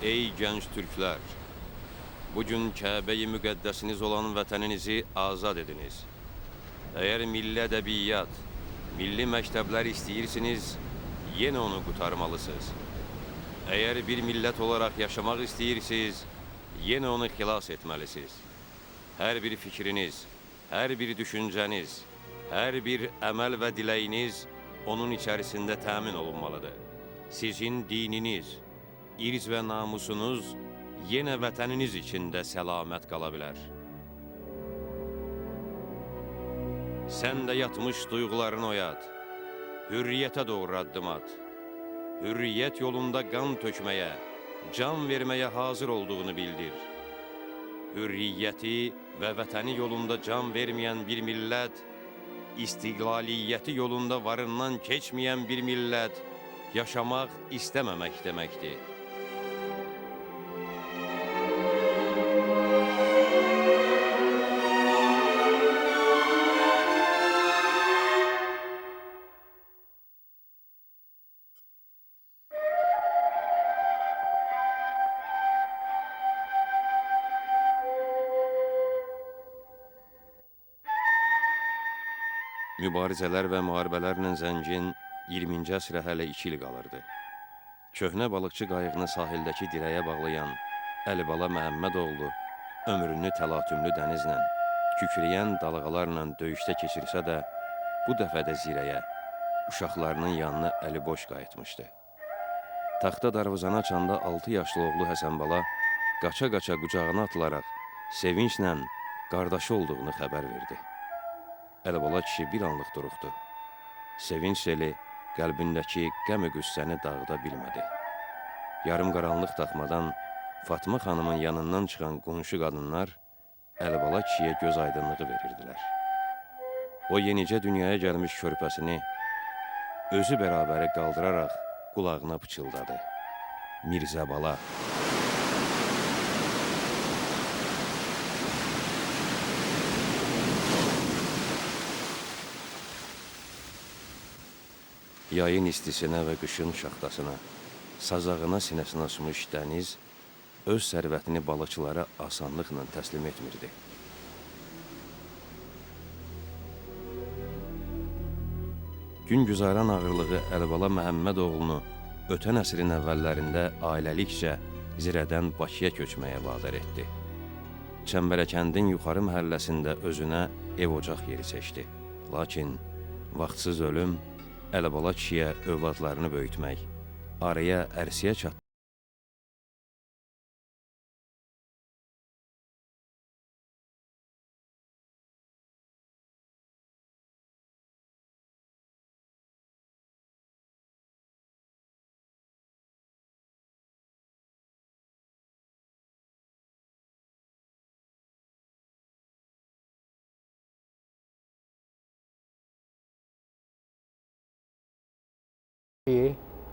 Ey gənc türklər! Bugün Kəbə-i müqəddəsiniz olan vətəninizi azad ediniz. Əgər milli ədəbiyyat, milli məktəblər istəyirsiniz, yenə onu qurtarmalısınız. Əgər bir millət olaraq yaşamaq istəyirsiniz, yenə onu xilas etməlisiniz. Hər bir fikriniz, hər bir düşüncəniz, hər bir əməl və diləyiniz onun içərisində təmin olunmalıdır. Sizin dininiz, irz və namusunuz yenə vətəniniz içində səlamət qala bilər. Sən də yatmış duyğularını oyat, hürriyyətə doğru addım at. Hürriyyət yolunda qan tökməyə, can verməyə hazır olduğunu bildir. Hürriyyəti və vətəni yolunda can verməyən bir millət, istiqlaliyyəti yolunda varından keçməyən bir millət, yaşamaq istəməmək deməkdir. Mübarizələr və müharibələrlə zəngin 20-ci əsrə hələ 2 il qalırdı. Köhnə balıqçı qayığını sahildəki dirəyə bağlayan Əlibala Məhəmmədoğlu ömrünü təlatümlü dənizlə, kükrəyən dalğalarla döyüşdə keçirsə də, bu dəfə də zirəyə, uşaqlarının yanına əli boş qayıtmışdı. Taxta darvazana açanda 6 yaşlı oğlu Həsənbala qaça-qaça qucağına atılaraq sevinclə qardaşı olduğunu xəbər verdi. Əlibala kişi bir anlıq duruxdu. Sevinç seli qəlbindəki qəm-i qüssəni dağıda bilmədi. Yarım qaranlıq daxmadan Fatma xanımın yanından çıxan qonşu qadınlar Əlibala kişiyə göz aydınlığı verirdilər. O yenicə dünyaya gəlmiş körpəsini özü bərabəri qaldıraraq qulağına pıçıldadı. Mirzəbala. Yayın istisinə və qışın şaxtasına, sazağına sinəsini açmış dəniz öz sərvətini balıqçılara asanlıqla təslim etmirdi. Gün güzaran ağırlığı Əlibala Məhəmmədoğlunu ötən əsrin əvvəllərində ailəlikcə Zirədən Bakıya köçməyə vadar etdi. Çəmbərəkəndin yuxarı məhəlləsində özünə ev-ocaq yeri seçdi. Lakin vaxtsız ölüm Əlibala kişiyə övladlarını böyütmək, araya ərsiyə çatdı.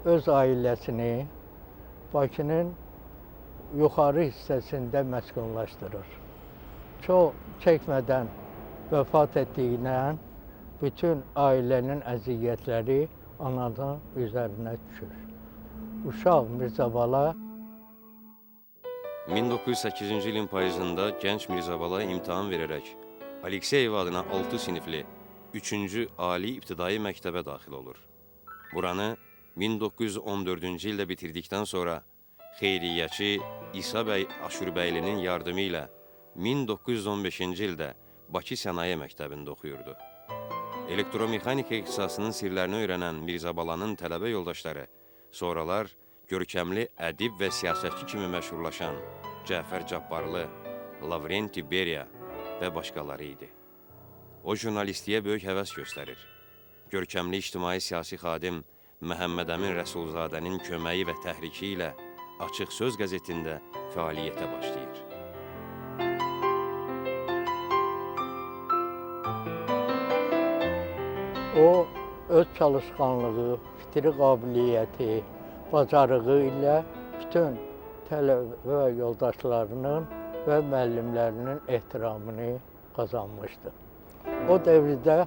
Öz ailəsini Bakının yuxarı hissəsində məskunlaşdırır. Çox çəkmədən vəfat etdiyindən bütün ailənin əziyyətləri anadan üzərinə düşür. Uşaq Mirzəbala 1908-ci ilin payızında gənc Mirzəbala imtahan verərək Alekseyev adına 6 sinifli 3-cü Ali İbtidai məktəbə daxil olur. Buranı 1914-cü ildə bitirdikdən sonra xeyriyyəçi İsa bəy Aşurbəylinin yardımı ilə 1915-ci ildə Bakı Sənaye Məktəbində oxuyurdu. Elektromexanika ixtisasının sirlərini öyrənən Mirzəbalanın tələbə yoldaşları sonralar görkəmli ədib və siyasətçi kimi məşhurlaşan Cəfər Cabbarlı, Lavrenti Beria və başqaları idi. O jurnalistliyə böyük həvəs göstərir. Görkəmli ictimai-siyasi xadim Məhəmməd Əmin Rəsulzadənin köməyi və təhriki ilə Açıq Söz qəzetində fəaliyyətə başlayır. o öz çalışqanlığı, fitri qabiliyyəti, bacarığı ilə bütün tələbə yoldaşlarının və müəllimlərinin ehtiramını qazanmışdı. O dövrdə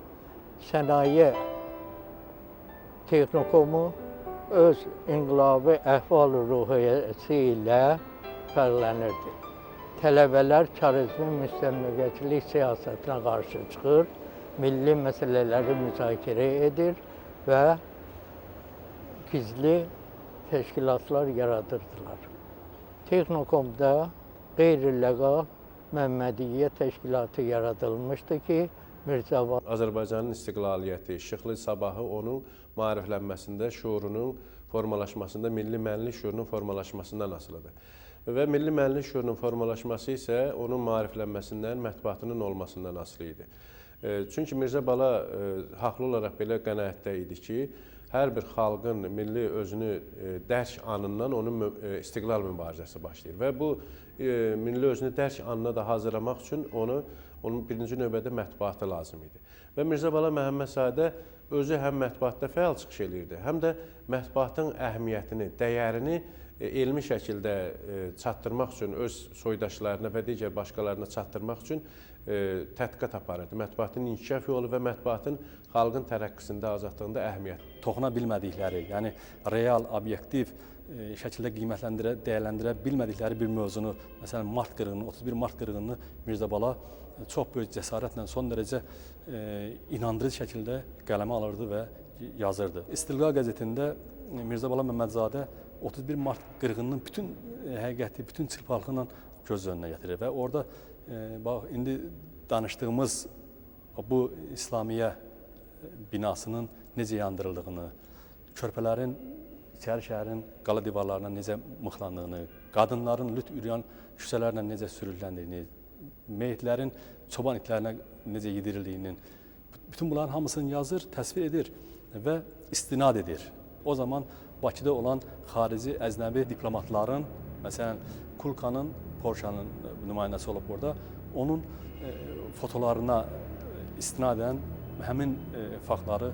sənaye texnikumu öz inqilabi əhval-ruhiyyəsi ilə fərqlənirdi. Tələbələr çarizmin müstəmləkəçilik siyasətinə qarşı çıxır, milli məsələləri müzakirə edir və gizli təşkilatlar yaradırdılar. Texnokomda qeyri-legal Məmmədiyyə təşkilatı yaradılmışdı ki, Mirzəbal Azərbaycanın istiqlaliyyəti, işıqlı sabahı onun maariflənməsində, şuurunun formalaşmasında, milli mənlik şuurunun formalaşmasından asılıdır. Və milli mənlik şuurunun formalaşması isə onun maariflənməsindən, mətbuatının olmasından asılı idi. Çünki Mirzə Bala haqlı olaraq belə qənaətdə idi ki, hər bir xalqın milli özünü dərk anından onun istiqlal mübarizəsi başlayır. Və bu milli özünü dərk anına da hazırlamaq üçün onun birinci növbədə mətbuatı lazım idi. Və Mirzə Bala Məhəmmədzadə özü həm mətbuatda fəal çıxış edirdi, həm də mətbuatın əhəmiyyətini, dəyərini elmi şəkildə çatdırmaq üçün öz soydaşlarına və digər başqalarına çatdırmaq üçün tədqiqat aparırdı. Mətbuatın inkişaf yolu və mətbuatın xalqın tərəqqisində, azadlığında əhəmiyyət. Toxuna bilmədikləri, yəni real, obyektiv şəkildə dəyərləndirə bilmədikləri bir mövzunu, məsələn, Mart qırğını, 31 Mart qırğını Mirzə Bala çox böyük cəsarətlə, son dərəcə inandırıcı şəkildə qələmə alırdı və yazırdı. İstiqlal qəzetində Mirzə Bala Məmmədzadə 31 Mart qırğınının bütün həqiqəti, bütün çırpaqlığı ilə göz önünə gətirir və orada bax, indi danışdığımız bu İslamiyyə binasının necə yandırıldığını, körpələrin İçəri şəhərin qala divarlarına necə mıxlandığını, qadınların lüt üryan küçələrlə necə sürükləndiyini, meyitlərin çoban itlərinə necə yedirildiyini, bütün bunların hamısını yazır, təsvir edir və istinad edir. O zaman Bakıda olan xarici, əznəbi diplomatların, məsələn, Kulkanın, Porşanın nümayəndəsi olub orada, onun fotolarına istinadən həmin faktları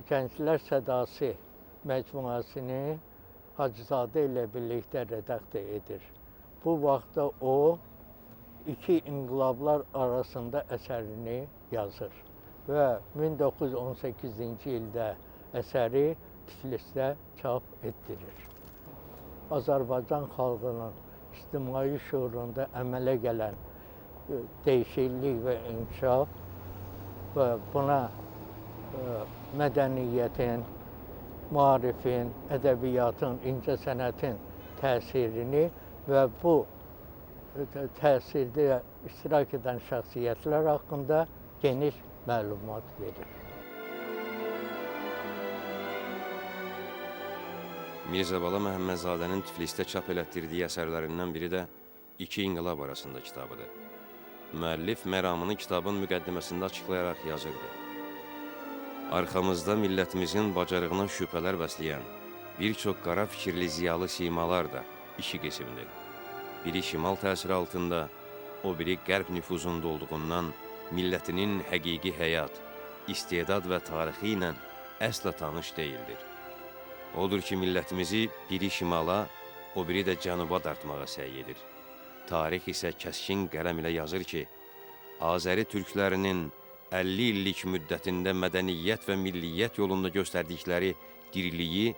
Gənclər Sədası məcmuəsini Hacızadə ilə birlikdə redaktə edir. Bu vaxtda o, iki inqilablar arasında əsərini yazır və 1918-ci ildə əsəri Tiflisdə çap etdirir. Azərbaycan xalqının ictimai şuurunda əmələ gələn dəyişiklik və inkişaf və buna mədəniyyətin, maarifin, ədəbiyyatın, incəsənətin təsirini və bu təsirdə iştirak edən şəxsiyyətlər haqqında geniş məlumat verir. Mirzə Bala Məhəmmədzadənin Tiflisdə çap elətdirdiyi əsərlərindən biri də İki İnqilab arasında kitabıdır. Müəllif məramını kitabın müqəddiməsində açıqlayaraq yazırdı. Arxamızda millətimizin bacarığına şübhələr bəsləyən bir çox qara fikirli ziyalı simalar da iki qismdir. Biri şimal təsiri altında, o biri qərb nüfuzunda olduğundan millətinin həqiqi həyat, istedad və tarixi ilə əsla tanış deyildir. Odur ki, millətimizi biri şimala, o biri də cənuba dartmağa səy edir. Tarix isə kəskin qələm ilə yazır ki, Azəri türklərinin 50 illik müddətində mədəniyyət və milliyyət yolunda göstərdikləri diriliyi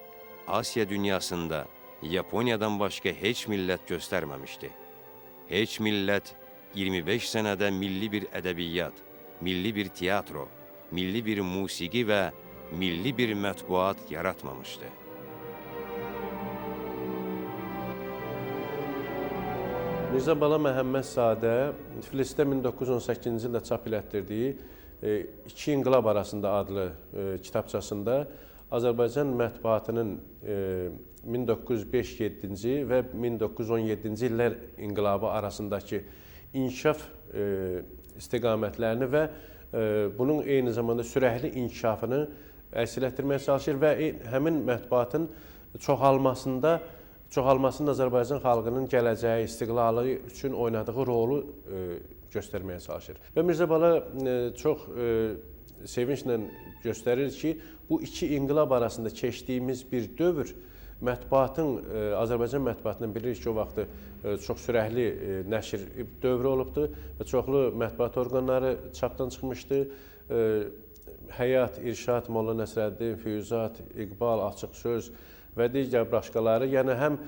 Asiya dünyasında Yaponiyadan başqa heç millət göstərməmişdi. Heç millət 25 sənədə milli bir ədəbiyyat, milli bir teatro, milli bir musiqi və milli bir mətbuat yaratmamışdı. Mirzə Bala Məhəmmədzadə Tiflisdə 1918-ci ildə çap elətdirdiyi İki İnqilab arasında adlı kitabçasında Azərbaycan mətbuatının 1905-7-ci və 1917-ci illər inqilabı arasındakı inkişaf istiqamətlərini və bunun eyni zamanda sürətli inkişafını əks etdirməyə çalışır və həmin mətbuatın çoxalmasının Azərbaycan xalqının gələcəyi, istiqlalı üçün oynadığı rolu göstərməyə çalışır. Və Mirzə Bala çox sevinclə göstərir ki, bu iki inqilab arasında keçdiyimiz bir dövr mətbuatın, Azərbaycan mətbuatının bilirik ki, o vaxtı çox sürətli nəşr dövrü olubdur və çoxlu mətbuat orqanları çapdan çıxmışdı. Həyat, İrşad, Molla Nəsrəddin, Füyuzat, İqbal, Açıq Söz və digər başqaları, yəni həm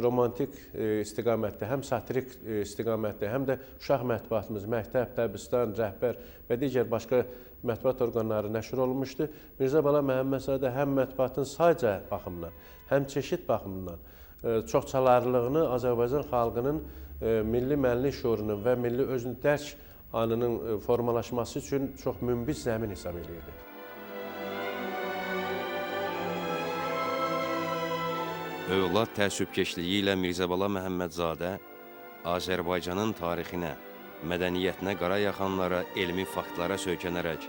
romantik istiqamətdə, həm satirik istiqamətdə, həm də uşaq mətbuatımız, məktəb, Təbristan, Rəhbər və digər başqa mətbuat orqanları nəşr olunmuşdu. Mirzə Bala Məhəmmədzadə həm mətbuatın sayca baxımından, həm çeşid baxımından çoxçalarlığını Azərbaycan xalqının milli mənlik şuurunun və milli özünü dərk anının formalaşması üçün çox münbit zəmin hesab edirdi. Övlad təəssübkeşliyi ilə Mirzə Bala Məhəmmədzadə Azərbaycanın tarixinə, mədəniyyətinə qara yaxanlara, elmi faktlara söykənərək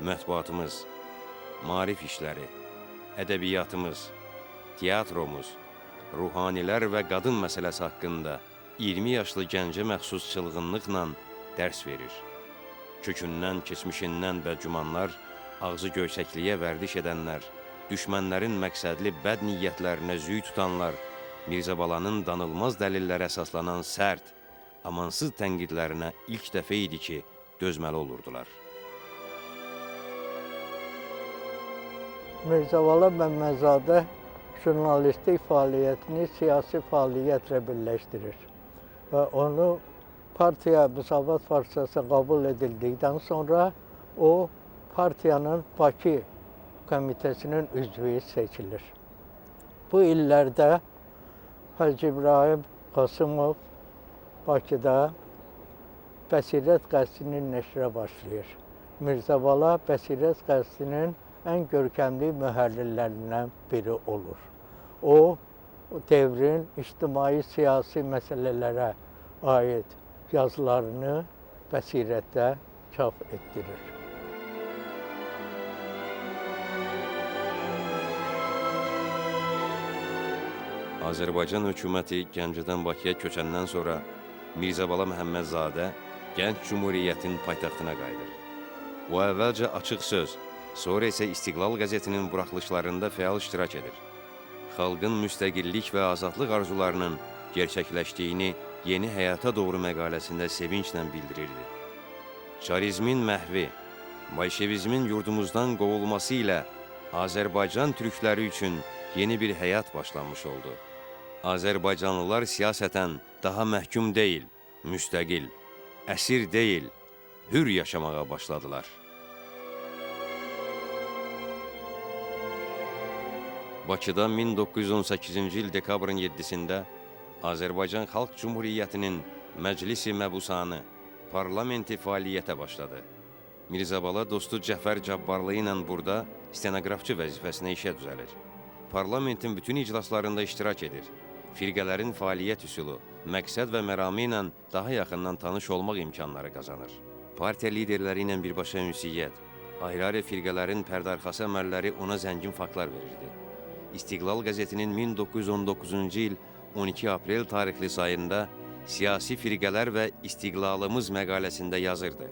mətbuatımız, maarif işləri, ədəbiyyatımız, teatromuz, ruhanilər və qadın məsələsi haqqında 20 yaşlı gəncə məxsus çılğınlıqla dərs verir. Kökündən, keçmişindən bədgümanlar, ağzı göysəkliyə vərdiş edənlər, düşmənlərin məqsədli bəd niyyətlərinə züy tutanlar Mirzə Balanın danılmaz dəlillərə əsaslanan sərt, amansız tənqidlərinə ilk dəfə idi ki, dözməli olurdular. Mirzə Bala Məmmədzadə jurnalistik fəaliyyətini siyasi fəaliyyətlə birləşdirir və onu partiya Müsavat Partiyası qəbul edildikdən sonra o partiyanın Bakı komitəsinin üzvü seçilir. Bu illərdə Hacı İbrahim Qasımov Bakıda Bəsirət qəzetinin nəşrə başlayır. Mirzə Bala Bəsirət qəzetinin ən görkəmli mühərrirlərindən biri olur. O devrin ictimai-siyasi məsələlərə aid yazılarını Bəsirətdə çap etdirir. Azərbaycan hökuməti Gəncədən Bakıya köçəndən sonra Mirzə Bala Məhəmmədzadə Gənc Cümhuriyyətin paytaxtına qayıdır. O əvvəlcə Açıq Söz, sonra isə İstiqlal qəzetinin buraxılışlarında fəal iştirak edir. Xalqın müstəqillik və azadlıq arzularının gerçəkləşdiyini Yeni Həyata Doğru məqaləsində sevinclə bildirirdi. Çarizmin məhvi, bolşevizmin yurdumuzdan qovulması ilə Azərbaycan türkləri üçün yeni bir həyat başlanmış oldu. Azərbaycanlılar siyasətən daha məhkum deyil, müstəqil, əsir deyil, hür yaşamağa başladılar. Bakıda 1918-ci il dekabrın 7-sində Azərbaycan Xalq Cümhuriyyətinin Məclisi Məbusanı, parlamenti fəaliyyətə başladı. Mirzə Bala dostu Cəfər Cabbarlı ilə burada stenoqrafçı vəzifəsinə işə düzəlir. Parlamentin bütün iclaslarında iştirak edir. Firqələrin fəaliyyət üsulu, məqsəd və məramı ilə daha yaxından tanış olmaq imkanları qazanır. Partiya liderləri ilə birbaşa ünsiyyət, ayrı-ayrı firqələrin pərdəarxası əməlləri ona zəngin faktlar verirdi. İstiqlal qəzetinin 1919-cu il 12 aprel tarixli sayında siyasi firqələr və istiqlalımız məqaləsində yazırdı.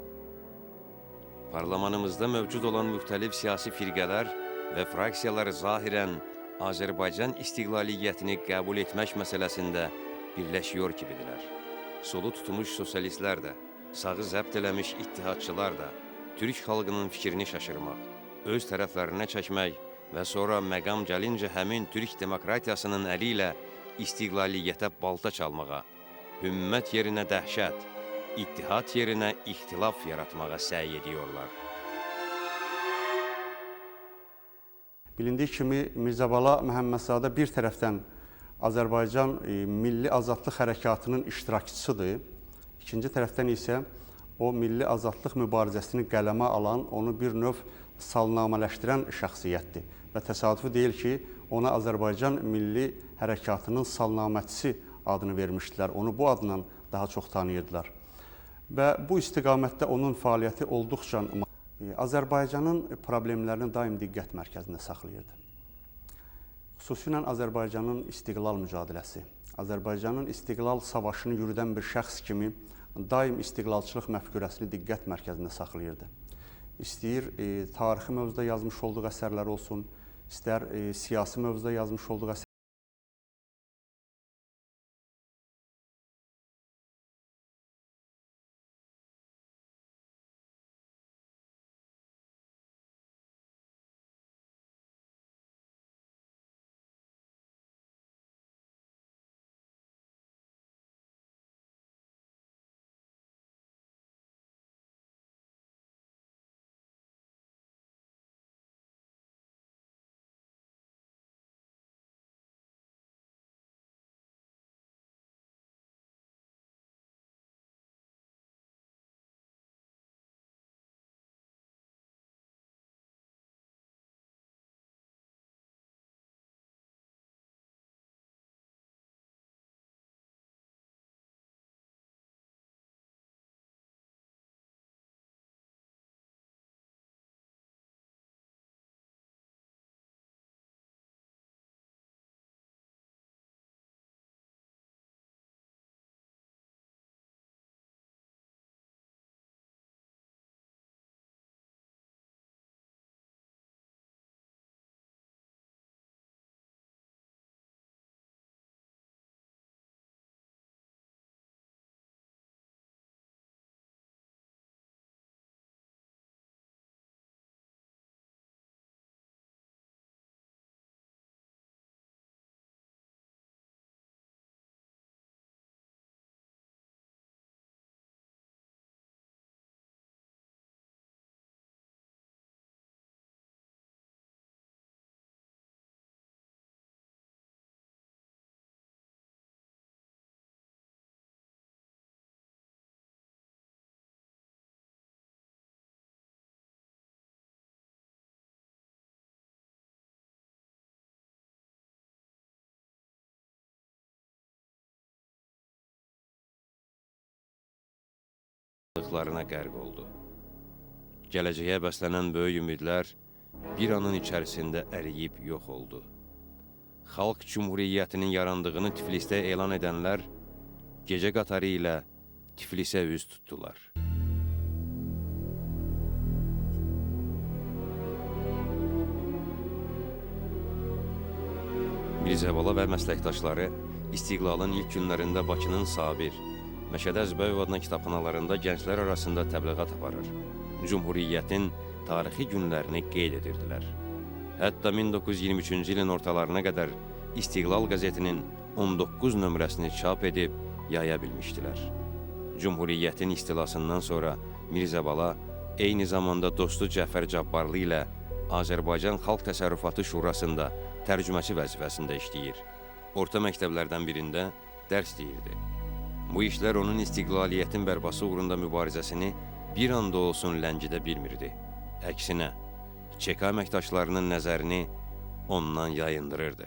Parlamanımızda mövcud olan müxtəlif siyasi firqələr və fraksiyalar zahirən Azərbaycan istiqlaliyyətini qəbul etmək məsələsində birləşiyor kimidirlər. Solu tutmuş sosialistlər də, sağı zəbt eləmiş ittihadçılar da Türk xalqının fikrini şaşırmaq, öz tərəflərinə çəkmək və sonra məqam gəlincə həmin Türk demokratiyasının əli ilə istiqlaliyyətə balta çalmağa, hümmət yerinə dəhşət, ittihad yerinə ixtilaf yaratmağa səy ediyorlar. Bilindiyi kimi Mirzə Bala Məhəmmədzadə bir tərəfdən Azərbaycan milli azadlıq hərəkatının iştirakçısıdır. İkinci tərəfdən isə o milli azadlıq mübarizəsini qələmə alan, onu bir növ salnamələşdirən şəxsiyyətdir. Və təsadüfi deyil ki, ona Azərbaycan milli hərəkatının salnaməçisi adını vermişdilər. Onu bu adla daha çox tanıyırdılar. Və bu istiqamətdə onun fəaliyyəti olduqca Azərbaycanın problemlərini daim diqqət mərkəzində saxlayırdı. Xüsusilə Azərbaycanın istiqlal mücadiləsi, Azərbaycanın istiqlal savaşını yürüdən bir şəxs kimi daim istiqlalçılıq məfkurəsini diqqət mərkəzində saxlayırdı. İstəyir tarixi mövzuda yazmış olduğu əsərlər olsun, istər siyasi mövzuda yazmış olduğu əsərlər lıqlarına qərq oldu. Gələcəyə bəslənən böyük ümidlər bir anın içərisində əriyib yox oldu. Xalq Cümhuriyyətinin yarandığını Tiflisdə elan edənlər gecə qatarı ilə Tiflisə üz tutdular. Mirzəbala və məsləkdaşları İstiqlalın ilk günlərində Bakının Sabir, Məşədə Əzbəyov adına kitabxanalarında gənclər arasında təbliğat aparır. Cümhuriyyətin tarixi günlərini qeyd edirdilər. Hətta 1923-cü ilin ortalarına qədər İstiqlal qəzetinin 19 nömrəsini çap edib yaya bilmişdilər. Cümhuriyyətin istilasından sonra Mirzəbala eyni zamanda dostu Cəfər Cabbarlı ilə Azərbaycan Xalq Təsərrüfatı Şurasında tərcüməçi vəzifəsində işləyir. Orta məktəblərdən birində dərs deyirdi. Bu işlər onun istiqlaliyyətin bərpası uğrunda mübarizəsini bir anda olsun ləngidə bilmirdi. Əksinə, ÇK əməkdaşlarının nəzərini ondan yayındırırdı.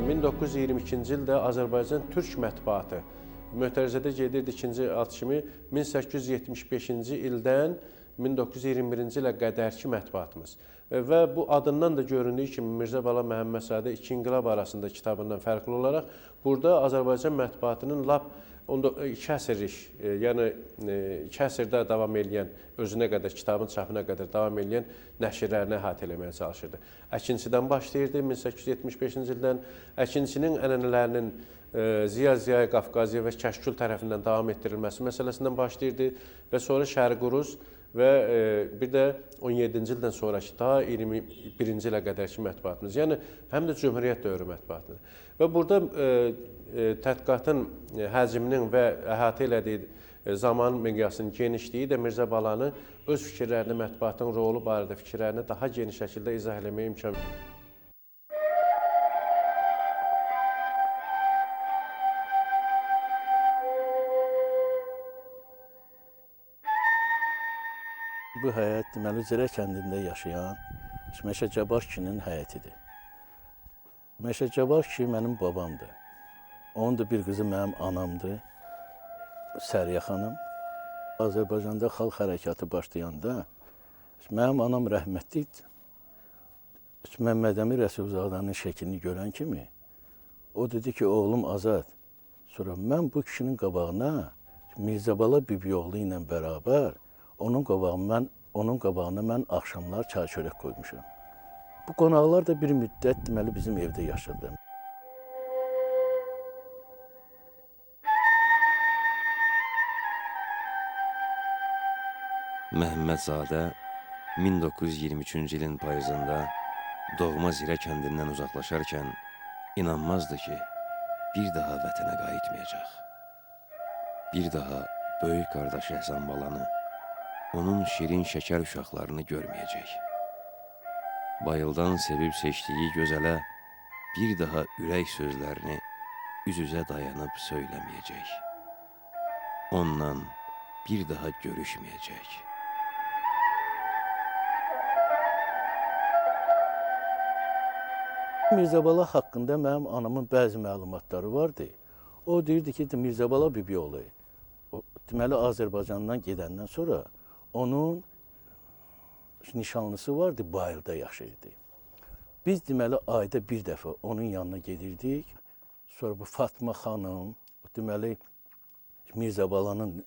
1922-ci ildə Azərbaycan Türk mətbuatı mötərizədə gedirdi ikinci at kimi 1875-ci ildən 1921-ci ilə qədərki mətbuatımız. Və bu adından da göründüyü kimi Mirzəbala Məhəmmədzadə İki İnqilab arasında kitabından fərqli olaraq burada Azərbaycan mətbuatının lap iki əsrlik, yəni iki əsrdə davam edən, özünə qədər, kitabın çapına qədər davam edən nəşrlərini əhatə eləməyə çalışırdı. Əkinçidən başlayırdı 1875-ci ildən, əkinçinin ənənələrinin Ziya Qafqaziyə və Kəşkül tərəfindən davam etdirilməsi məsələsindən başlayırdı və sonra Şərqi Rus və bir də 17-ci ildən sonraki daha 21-ci ilə qədərki mətbuatımız, yəni həm də Cümhuriyyət dövrü mətbuatımız. Və burada tədqiqatın həcminin və əhatə elədiyi zaman miqyasının genişliyi də Mirzəbalanı öz fikirlərini, mətbuatın rolu barədə fikirlərini daha geniş şəkildə izah eləməyə imkan verir. Bu həyət deməli Zirə kəndində yaşayan Məşə Cabbar kişinin həyətidir. Məşə Cabbar kişi mənim babamdır. Onun da bir qızı mənim anamdır, Səriyə xanım. Azərbaycanda xalq hərəkatı başlayanda mənim anam rəhmətli idi. Məmməd Əmin Rəsulzadənin şəklini görən kimi o dedi ki, oğlum Azad. Sonra mən bu kişinin qabağına Mirzəbala Bibioğlu ilə bərabər onun qabağına mən axşamlar çay çörək qoymuşam. Bu qonaqlar da bir müddət deməli bizim evdə yaşadı. Məhəmmədzadə 1923-cü ilin payızında doğma Zirə kəndindən uzaqlaşarkən inanmazdı ki, bir daha vətənə qayıtmayacaq. Bir daha böyük qardaş Əhsən balanı, onun şirin şəkər uşaqlarını görməyəcək. Bayıldan sevib seçdiyi gözələ bir daha ürək sözlərini üz-üzə dayanıb söyləməyəcək. Ondan bir daha görüşməyəcək. Mirzəbala haqqında mənim anamın bəzi məlumatları vardı. O deyirdi ki, Mirzəbala Bibioğlu, deməli Azərbaycandan gedəndən sonra onun nişanlısı vardı, Bayırda yaşayırdı. Biz deməli ayda bir dəfə onun yanına gedirdik. Sonra bu Fatma xanım, deməli Mirzəbalanın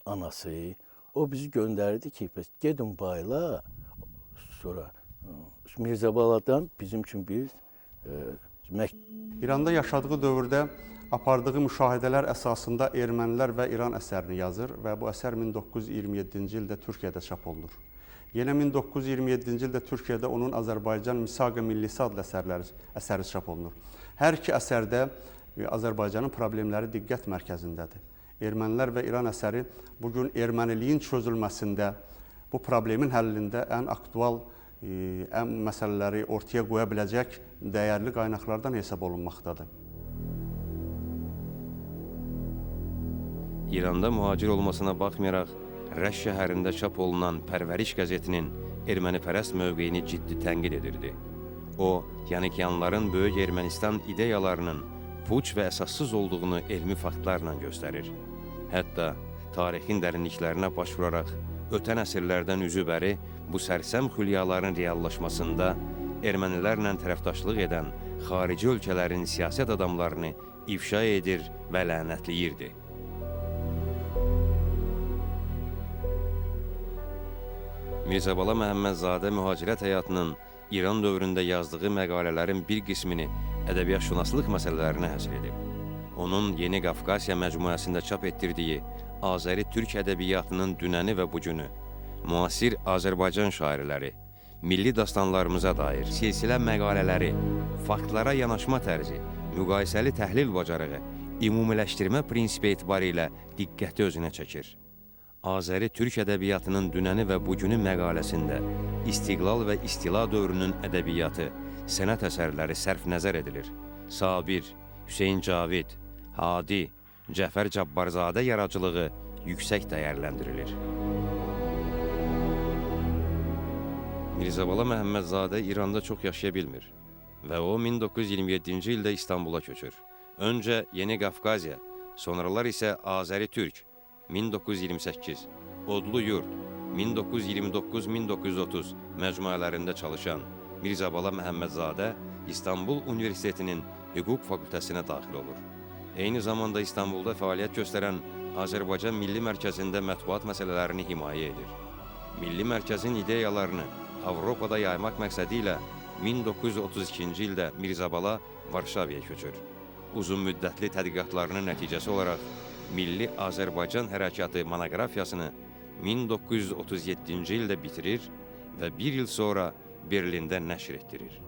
anası, o bizi göndərdi ki, gedin Bayıla. Sonra Mirzəbaladan bizim üçün bir İranda yaşadığı dövrdə apardığı müşahidələr əsasında ermənilər və İran əsərini yazır və bu əsər 1927-ci ildə Türkiyədə çap olunur. Yenə 1927-ci ildə Türkiyədə onun Azərbaycan Misaq-ı Millisi adlı əsəri çap olunur. Hər iki əsərdə Azərbaycanın problemləri diqqət mərkəzindədir. Ermənilər və İran əsəri bugün erməniliyin çözülməsində, bu problemin həllində ən aktual məsələləri ortaya qoya biləcək dəyərli qaynaqlardan hesab olunmaqdadır. İranda mühacir olmasına baxmayaraq, Rəş şəhərində çap olunan Pərvəriş qəzetinin ermənipərəst mövqeyini ciddi tənqid edirdi. O, Yanıqyanların Böyük Ermənistan ideyalarının puç və əsassız olduğunu elmi faktlarla göstərir. Hətta tarixin dərinliklərinə baş vuraraq ötən əsrlərdən üzü bəri bu sərsəm xülyaların reallaşmasında ermənilərlə tərəfdaşlıq edən xarici ölkələrin siyasət adamlarını ifşa edir və lənətləyirdi. Mirzə Bala Məhəmmədzadə mühacirət həyatının İran dövründə yazdığı məqalələrin bir qismini ədəbiyyatşünaslıq məsələlərinə həsr edib. Onun Yeni Qafqasiya məcmuəsində çap etdirdiyi Azəri Türk ədəbiyyatının dünəni və bugünü, müasir Azərbaycan şairləri, milli dastanlarımıza dair silsilə məqalələri, faktlara yanaşma tərzi, müqayisəli təhlil bacarığı, ümumiləşdirmə prinsipi etibarilə diqqəti özünə çəkir. Azəri Türk ədəbiyyatının dünəni və bugünü məqaləsində İstiqlal və İstila dövrünün ədəbiyyatı, sənət əsərləri sərf nəzər edilir. Sabir, Hüseyn Cavid, Hadi, Cəfər Cabbarzadə yaradıcılığı yüksək dəyərləndirilir. Mirzə Bala Məhəmmədzadə İranda çox yaşaya bilmir və o 1927-ci ildə İstanbula köçür. Öncə Yeni Qafqasiya, sonralar isə Azəri Türk 1928, Odlu Yurt 1929-1930 məcmuələrində çalışan Mirzə Bala Məhəmmədzadə İstanbul Universitetinin Hüquq Fakültəsinə daxil olur. Eyni zamanda İstanbulda fəaliyyət göstərən Azərbaycan Milli Mərkəzində mətbuat məsələlərini himayə edir. Milli Mərkəzin ideyalarını Avropada yaymaq məqsədi ilə 1932-ci ildə Mirzə Bala Varşavaya köçür. Uzun müddətli tədqiqatlarının nəticəsi olaraq Milli Azərbaycan Hərəkatı monoqrafiyasını 1937-ci ildə bitirir və bir il sonra Berlində nəşr etdirir.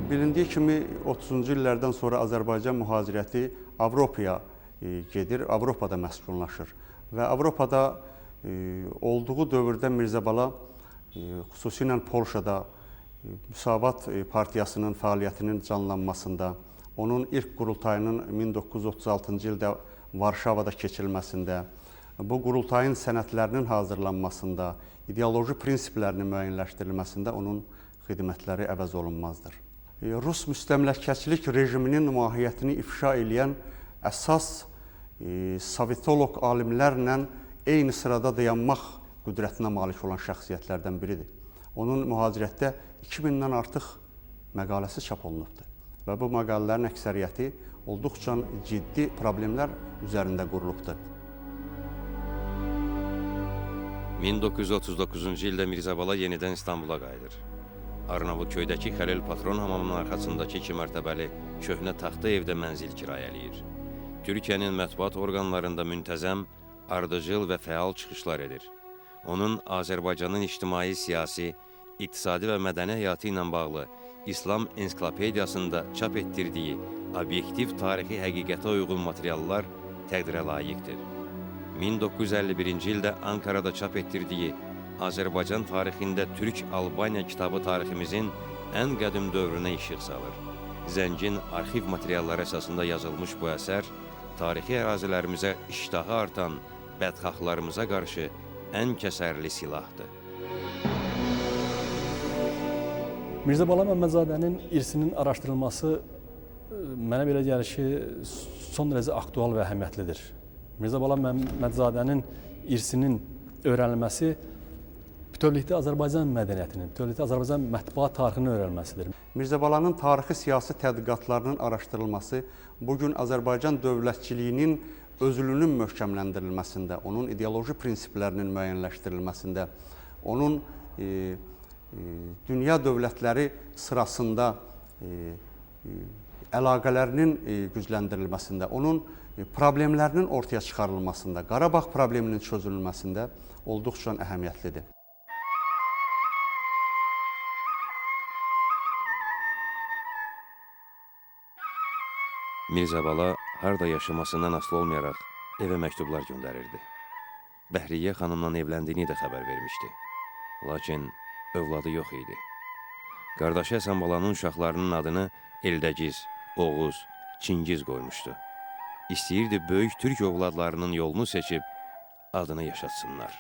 Bilindiyi kimi 30-cu illərdən sonra Azərbaycan mühacirəti Avropaya gedir, Avropada məskunlaşır. Və Avropada olduğu dövrdə Mirzə Bala xüsusilə Polşada Müsavat Partiyasının fəaliyyətinin canlanmasında, onun ilk qurultayının 1936-cı ildə Varşavada keçirilməsində, bu qurultayın sənədlərinin hazırlanmasında, ideoloji prinsiplərinin müəyyənləşdirilməsində onun xidmətləri əvəz olunmazdır. Rus müstəmləkəçilik rejiminin mahiyyətini ifşa edən əsas sovetolog alimlərlə eyni sırada dayanmaq qüdrətinə malik olan şəxsiyyətlərdən biridir. Onun mühacirətdə 2000-dən artıq məqaləsi çap olunubdur və bu məqalələrin əksəriyyəti olduqca ciddi problemlər üzərində qurulubdur. 1939-cu ildə Mirzə Bala yenidən İstanbula qayıdır. Arnavutköydəki Xəlil Patron hamamının arxasındakı 2 mərtəbəli köhnə taxta evdə mənzil kirayələyir. Türkiyənin mətbuat orqanlarında müntəzəm, ardıcıl və fəal çıxışlar edir. Onun Azərbaycanın ictimai, siyasi, iqtisadi və mədəni həyatı ilə bağlı İslam ensiklopediyasında çap etdirdiyi obyektiv tarixi həqiqətə uyğun materiallar təqdirə layiqdir. 1951-ci ildə Ankarada çap etdirdiyi Azərbaycan tarixində Türk-Albaniya kitabı tariximizin ən qədim dövrünə işıq salır. Zəngin arxiv materialları əsasında yazılmış bu əsər, tarixi ərazilərimizə iştahı artan bədxahlarımıza qarşı ən kəsərli silahdır. Mirzə Bala Məhəmmədzadənin irsinin araşdırılması mənə belə gəlir ki, son dərəcə aktual və əhəmiyyətlidir. Mirzə Bala Məhəmmədzadənin irsinin öyrənilməsi bütövlükdə Azərbaycan mədəniyyətinin, bütövlükdə Azərbaycan mətbuat tarixinin öyrənilməsidir. Mirzə Balanın tarixi siyasi tədqiqatlarının araşdırılması bugün Azərbaycan dövlətçiliyinin özlüyünün möhkəmləndirilməsində, onun ideoloji prinsiplərinin müəyyənləşdirilməsində, onun dünya dövlətləri sırasında əlaqələrinin gücləndirilməsində, onun problemlərinin ortaya çıxarılmasında, Qarabağ probleminin çözülməsində olduqca əhəmiyyətlidir. Mirzə Bala harda yaşamasından asılı olmayaraq evə məktublar göndərirdi. Bəhriyyə xanımla evləndiyini də xəbər vermişdi. Lakin övladı yox idi. Qardaşı Həsən Balanın uşaqlarının adını Eldəgiz, Oğuz, Çingiz qoymuşdu. İstəyirdi böyük türk övladlarının yolunu seçib adını yaşatsınlar.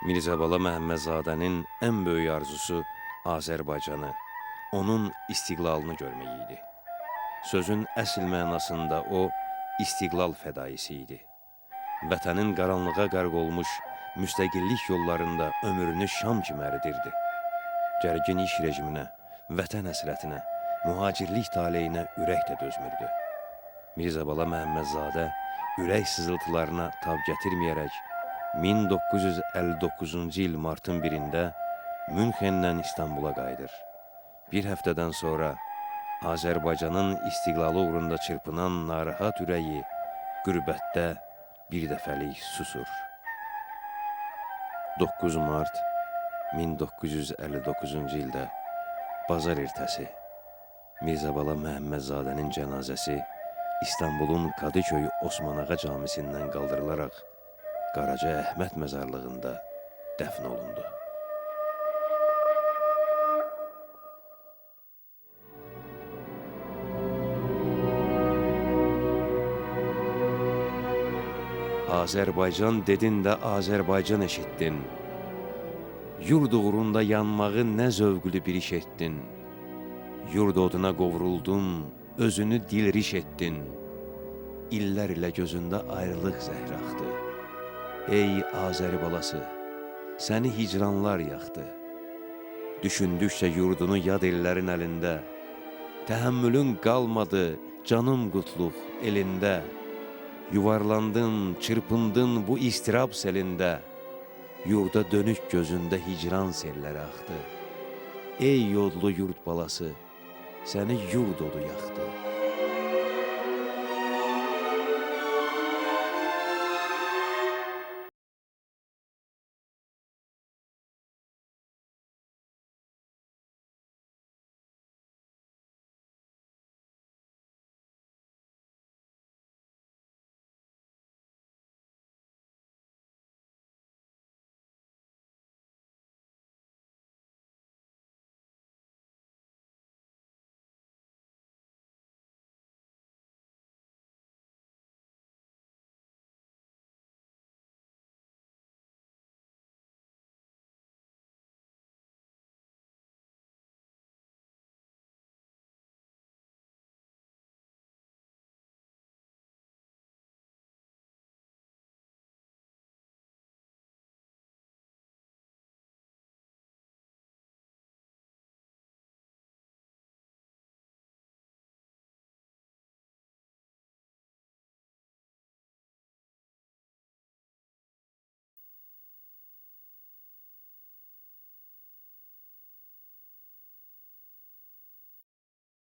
Mirzəbala Məhəmmədzadənin ən böyük arzusu Azərbaycanı, onun istiqlalını görmək idi. Sözün əsl mənasında o, istiqlal fədaisi idi. Vətənin qaranlığa qərq olmuş müstəqillik yollarında ömrünü şam kimi əridirdi. Gərgin iş rejiminə, vətən həsrətinə, mühacirlik taleyinə ürək də dözmürdü. Mirzəbala Məhəmmədzadə ürək sızıltılarına tab gətirməyərək 1959-cu il martın 1-də Münxendən İstanbula qayıdır. Bir həftədən sonra Azərbaycanın istiqlalı uğrunda çırpınan narahat ürəyi qürbətdə bir dəfəlik susur. 9 mart 1959-cu ildə bazar ertəsi Mirzəbala Məhəmmədzadənin cənazəsi İstanbulun Kadıköy Osmanağa camisindən qaldırılaraq Qaraca Əhməd məzarlığında dəfn olundu. Azərbaycan dedin də Azərbaycan eşitdin. Yurd uğrunda yanmağı nə zövqlü bir iş etdin. Yurd oduna qovruldun, özünü dilriş etdin. İllər ilə gözündə ayrılıq zəhri axdı. Ey Azər balası, səni hicranlar yaxdı. Düşündükcə yurdunu yad ellərin əlində, təhəmmülün qalmadı canım qutluq elində. Yuvarlandın, çırpındın bu istirab selində, yurda dönük gözündə hicran selləri axdı. Ey yodlu yurt balası, səni yurd odu yaxdı.